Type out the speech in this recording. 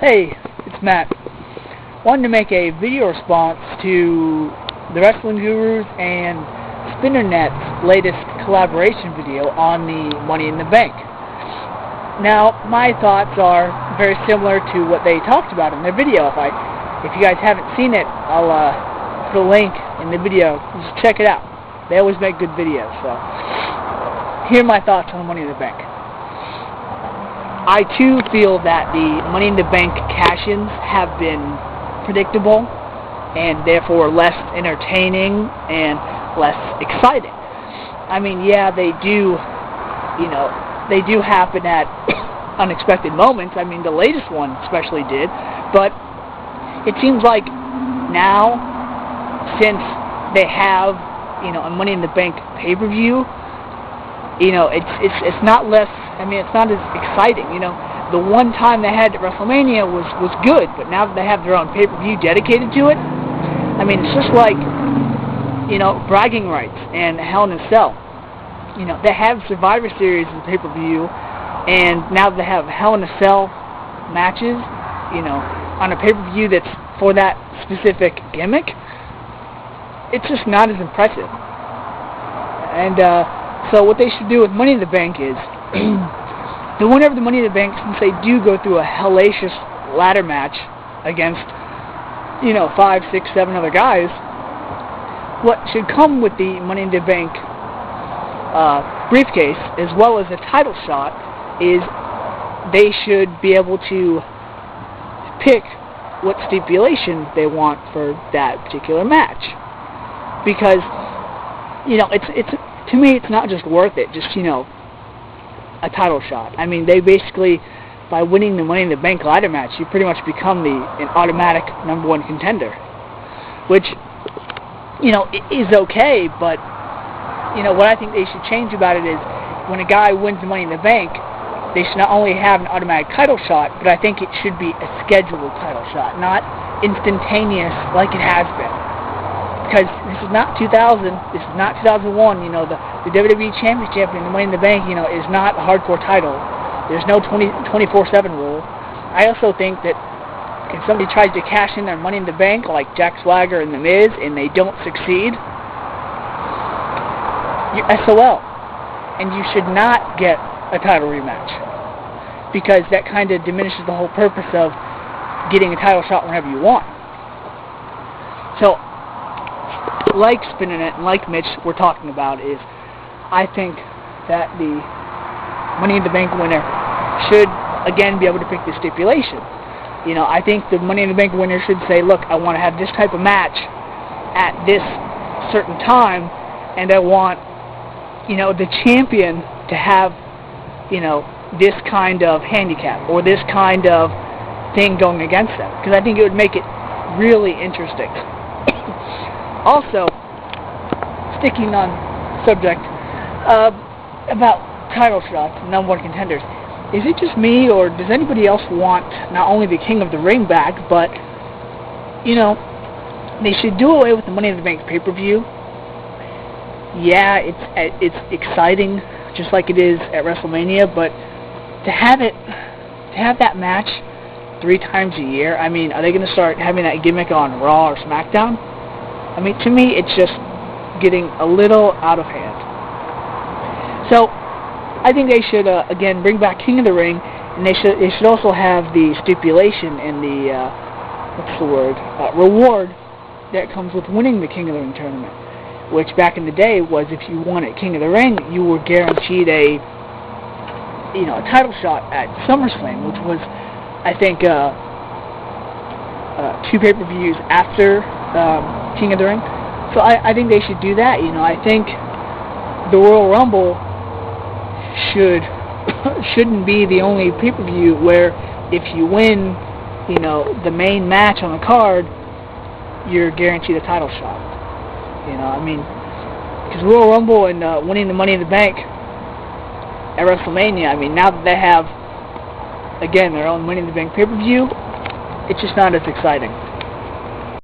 Hey, it's Matt. Wanted to make a video response to the Wrestling Gurus and SpinnerNet's latest collaboration video on the Money in the Bank. Now, my thoughts are very similar to what they talked about in their video. If you guys haven't seen it, I'll put a link in the video. Just check it out. They always make good videos. So, here are my thoughts on Money in the Bank. I too feel that the Money in the Bank cash-ins have been predictable and therefore less entertaining and less exciting. I mean, yeah, they do happen at unexpected moments. I mean, the latest one especially did, but it seems like now, since they have, a Money in the Bank pay-per-view, it's not less. I mean, it's not as exciting. The one time they had at WrestleMania was good, but now that they have their own pay-per-view dedicated to it, I mean, it's just like, bragging rights and Hell in a Cell. They have Survivor Series as a pay-per-view, and now they have Hell in a Cell matches, on a pay-per-view that's for that specific gimmick. It's just not as impressive. And so what they should do with Money in the Bank is, the winner of the Money in the Bank, since they do go through a Hellacious ladder match against, 5, 6, 7 other guys, what should come with the Money in the Bank briefcase, as well as a title shot, is they should be able to pick what stipulation they want for that particular match. Because, it's to me, it's not just worth it, just, a title shot. I mean, they basically, by winning the Money in the Bank ladder match, you pretty much become an automatic #1 contender. Which, is okay, but, what I think they should change about it is, when a guy wins the Money in the Bank, they should not only have an automatic title shot, but I think it should be a scheduled title shot, not instantaneous like it has been. Because this is not 2000, this is not 2001, the WWE Championship and the Money in the Bank, is not a hardcore title. There's no 24/7 rule. I also think that if somebody tries to cash in their Money in the Bank, like Jack Swagger and The Miz, and they don't succeed, you're SOL. And you should not get a title rematch. Because that kind of diminishes the whole purpose of getting a title shot whenever you want. So, like SpinnerNet and like Mitch were talking about, is I think that the Money in the Bank winner should again be able to pick the stipulation. I think the Money in the Bank winner should say, look, I want to have this type of match at this certain time, and I want the champion to have this kind of handicap or this kind of thing going against them, because I think it would make it really interesting. Also, sticking on subject about title shots, #1 contenders, is it just me, or does anybody else want not only the King of the Ring back, but they should do away with the Money in the Bank pay-per-view? Yeah, it's exciting, just like it is at WrestleMania, but to have that match 3 times a year, I mean, are they going to start having that gimmick on Raw or SmackDown? I mean, to me, it's just getting a little out of hand. So, I think they should, again, bring back King of the Ring, and they should also have the stipulation and the, reward that comes with winning the King of the Ring tournament, which back in the day was, if you won at King of the Ring, you were guaranteed a title shot at SummerSlam, which was, I think, 2 pay-per-views after King of the Ring. So I think they should do that. I think the Royal Rumble shouldn't be the only pay-per-view where if you win, the main match on the card, you're guaranteed a title shot. I mean, because Royal Rumble and winning the Money in the Bank at WrestleMania, I mean, now that they have, again, their own Money in the Bank pay-per-view, it's just not as exciting.